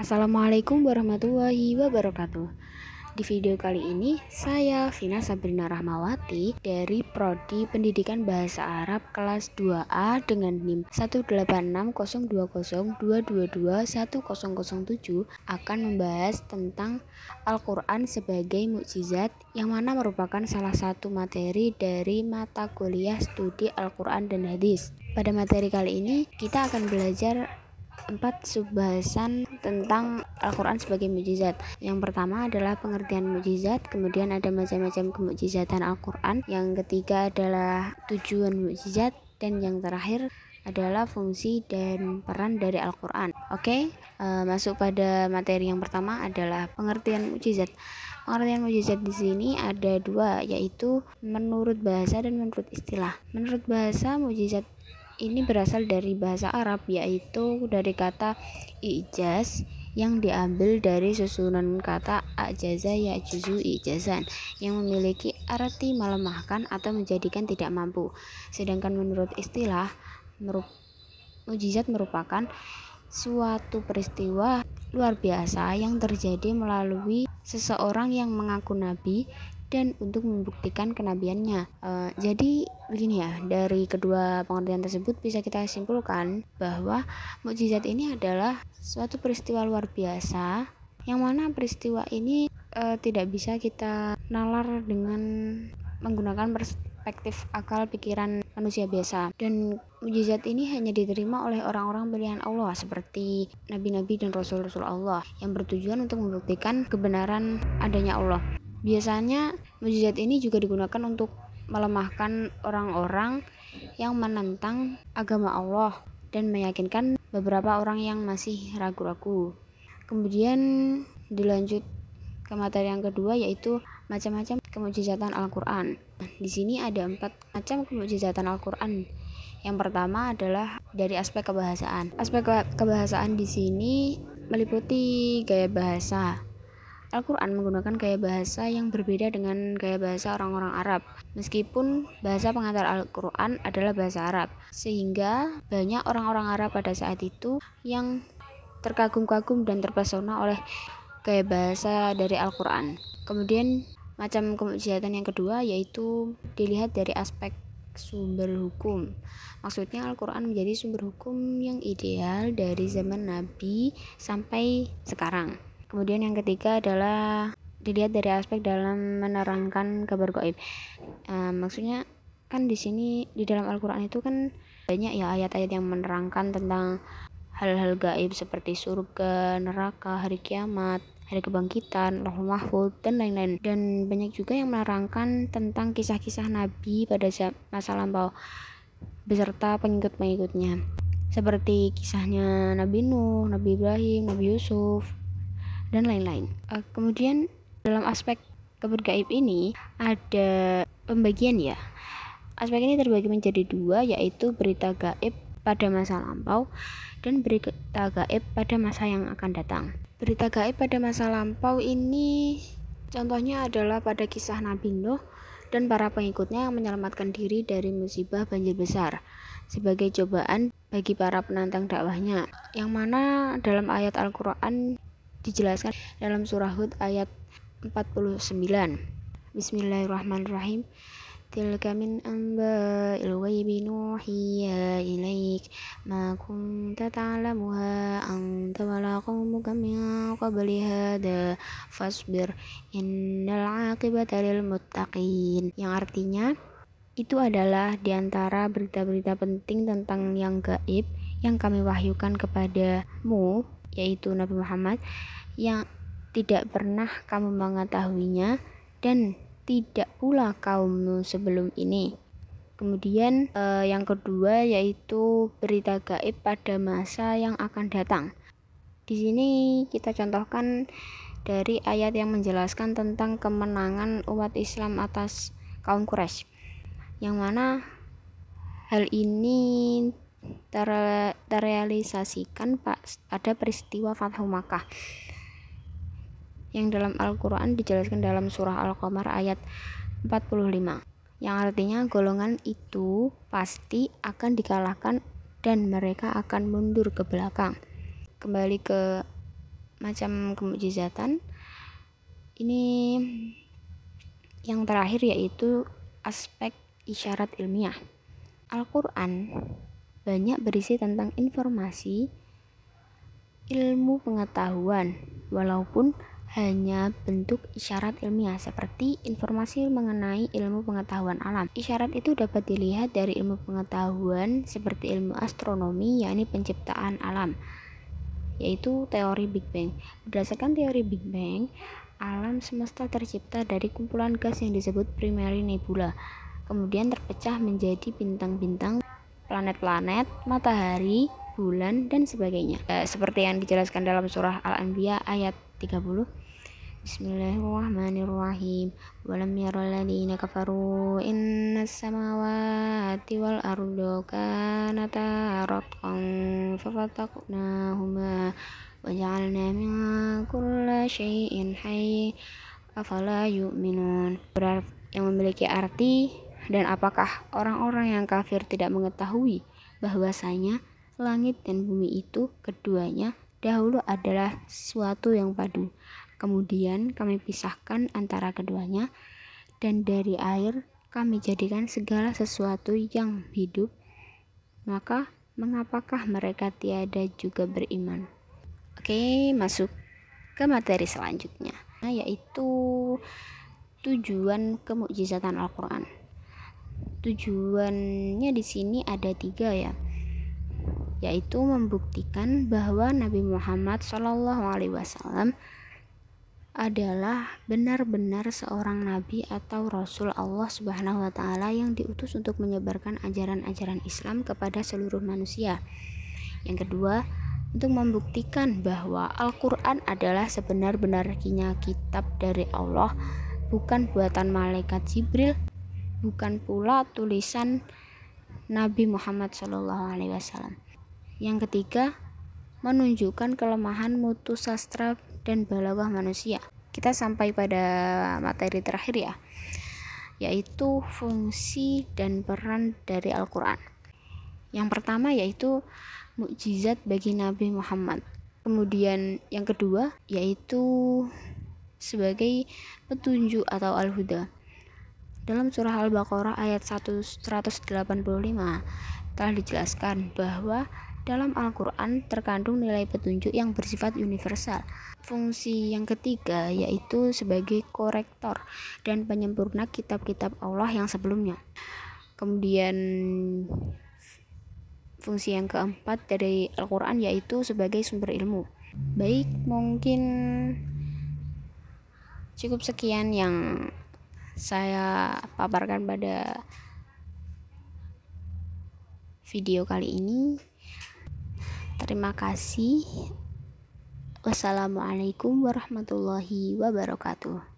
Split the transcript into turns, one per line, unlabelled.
Assalamualaikum warahmatullahi wabarakatuh. Di video kali ini, saya Vina Sabrina Rahmawati dari Prodi Pendidikan Bahasa Arab kelas 2A dengan NIM 1860022210007 akan membahas tentang Al-Quran sebagai mukjizat, yang mana merupakan salah satu materi dari mata kuliah studi Al-Quran dan Hadis. Pada materi kali ini, kita akan belajar 4 subbahasan tentang Al-Quran sebagai mukjizat. Yang pertama adalah pengertian mukjizat, kemudian ada macam-macam kemukjizatan Al-Quran, yang ketiga adalah tujuan mukjizat, dan yang terakhir adalah fungsi dan peran dari Al-Quran. Masuk pada materi yang pertama adalah pengertian mukjizat. Pengertian mukjizat di sini ada dua, yaitu menurut bahasa dan menurut istilah. Menurut bahasa, mukjizat ini berasal dari bahasa Arab, yaitu dari kata ijaz yang diambil dari susunan kata ajaza ya'juzu ijazan, yang memiliki arti melemahkan atau menjadikan tidak mampu. Sedangkan menurut istilah, mukjizat merupakan suatu peristiwa luar biasa yang terjadi melalui seseorang yang mengaku nabi dan untuk membuktikan kenabiannya. Jadi begini ya, dari kedua pengertian tersebut bisa kita simpulkan bahwa mukjizat ini adalah suatu peristiwa luar biasa, yang mana peristiwa ini tidak bisa kita nalar dengan menggunakan perspektif akal pikiran manusia biasa, dan mukjizat ini hanya diterima oleh orang-orang pilihan Allah seperti nabi-nabi dan rasul-rasul Allah yang bertujuan untuk membuktikan kebenaran adanya Allah. Biasanya mukjizat ini juga digunakan untuk melemahkan orang-orang yang menentang agama Allah dan meyakinkan beberapa orang yang masih ragu-ragu. Kemudian dilanjut ke materi yang kedua, yaitu macam-macam kemukjizatan Al-Quran. Di sini ada 4 macam kemukjizatan Al-Quran. Yang pertama adalah dari aspek kebahasaan. Aspek kebahasaan di sini meliputi gaya bahasa. Al-Quran menggunakan gaya bahasa yang berbeda dengan gaya bahasa orang-orang Arab, meskipun bahasa pengantar Al-Quran adalah bahasa Arab, sehingga banyak orang-orang Arab pada saat itu yang terkagum-kagum dan terpesona oleh gaya bahasa dari Al-Quran. Kemudian macam kemukjizatan yang kedua yaitu dilihat dari aspek sumber hukum. Maksudnya Al-Quran menjadi sumber hukum yang ideal dari zaman Nabi sampai sekarang. Kemudian yang ketiga adalah dilihat dari aspek dalam menerangkan kabar gaib. Maksudnya kan di sini di dalam Al-Quran itu kan banyak ya ayat-ayat yang menerangkan tentang hal-hal gaib seperti surga, neraka, hari kiamat, hari kebangkitan, Lauhul Mahfuz, dan lain-lain. Dan banyak juga yang menerangkan tentang kisah-kisah Nabi pada masa lampau beserta pengikut-pengikutnya, seperti kisahnya Nabi Nuh, Nabi Ibrahim, Nabi Yusuf, dan lain-lain. Kemudian dalam aspek kabar gaib ini ada pembagian ya. Aspek ini terbagi menjadi dua, yaitu berita gaib pada masa lampau dan berita gaib pada masa yang akan datang. Berita gaib pada masa lampau ini contohnya adalah pada kisah Nabi Nuh dan para pengikutnya yang menyelamatkan diri dari musibah banjir besar sebagai cobaan bagi para penantang dakwahnya, yang mana dalam ayat Al-Quran dijelaskan dalam surah Hud ayat 49. Bismillahirrahmanirrahim. Tilka min amba'il ghaibi nuhiya ilaik ma kunta ta'lamuha anta wala qaumuka min qabli hada fasbir innal 'aqibata lil muttaqin, yang artinya itu adalah diantara berita-berita penting tentang yang gaib yang kami wahyukan kepadamu, yaitu Nabi Muhammad, yang tidak pernah kamu mengetahuinya dan tidak pula kaummu sebelum ini. Kemudian yang kedua yaitu berita gaib pada masa yang akan datang. Di sini kita contohkan dari ayat yang menjelaskan tentang kemenangan umat Islam atas kaum Quraisy, yang mana hal ini terrealisasikan pada peristiwa Fathu Makkah, yang dalam Al-Quran dijelaskan dalam surah Al-Qamar ayat 45, yang artinya golongan itu pasti akan dikalahkan dan mereka akan mundur ke belakang. Kembali ke macam kemukjizatan. Ini yang terakhir yaitu aspek isyarat ilmiah. Al-Quran banyak berisi tentang informasi ilmu pengetahuan, walaupun hanya bentuk isyarat ilmiah seperti informasi mengenai ilmu pengetahuan alam. Isyarat itu dapat dilihat dari ilmu pengetahuan seperti ilmu astronomi, yakni penciptaan alam, yaitu teori Big Bang. Berdasarkan teori Big Bang, alam semesta tercipta dari kumpulan gas yang disebut primary nebula, kemudian terpecah menjadi bintang-bintang, planet-planet, matahari, bulan, dan sebagainya. Seperti yang dijelaskan dalam surah Al-Anbiya ayat 30. Bismillahirrahmanirrahim. Walam yaral ladzina kafaru innas samawati wal arda kanata ratqan fafataqnahuma wa ja'alna min kulli syai'in hayy afala yu'minun. Yang memiliki arti, dan apakah orang-orang yang kafir tidak mengetahui bahwasanya langit dan bumi itu keduanya dahulu adalah suatu yang padu, kemudian kami pisahkan antara keduanya, dan dari air kami jadikan segala sesuatu yang hidup, maka mengapakah mereka tiada juga beriman? Oke, masuk ke materi selanjutnya, yaitu tujuan kemukjizatan Al-Quran. Tujuannya di sini ada 3 ya, yaitu membuktikan bahwa Nabi Muhammad SAW adalah benar-benar seorang nabi atau rasul Allah Subhanahu wa taala yang diutus untuk menyebarkan ajaran-ajaran Islam kepada seluruh manusia. Yang kedua, untuk membuktikan bahwa Al-Qur'an adalah sebenar-benarnya kitab dari Allah, bukan buatan malaikat Jibril, bukan pula tulisan Nabi Muhammad SAW. Yang ketiga, menunjukkan kelemahan mutu sastra dan balaghah manusia. Kita sampai pada materi terakhir ya, yaitu fungsi dan peran dari Al-Quran. Yang pertama yaitu mukjizat bagi Nabi Muhammad. Kemudian yang kedua yaitu sebagai petunjuk atau al-huda. Dalam surah Al-Baqarah ayat 185 telah dijelaskan bahwa dalam Al-Quran terkandung nilai petunjuk yang bersifat universal. Fungsi yang ketiga yaitu sebagai korektor dan penyempurna kitab-kitab Allah yang sebelumnya. Kemudian fungsi yang keempat dari Al-Quran yaitu sebagai sumber ilmu. Baik, mungkin cukup sekian yang saya paparkan pada video kali ini. Terima kasih. Wassalamualaikum warahmatullahi wabarakatuh.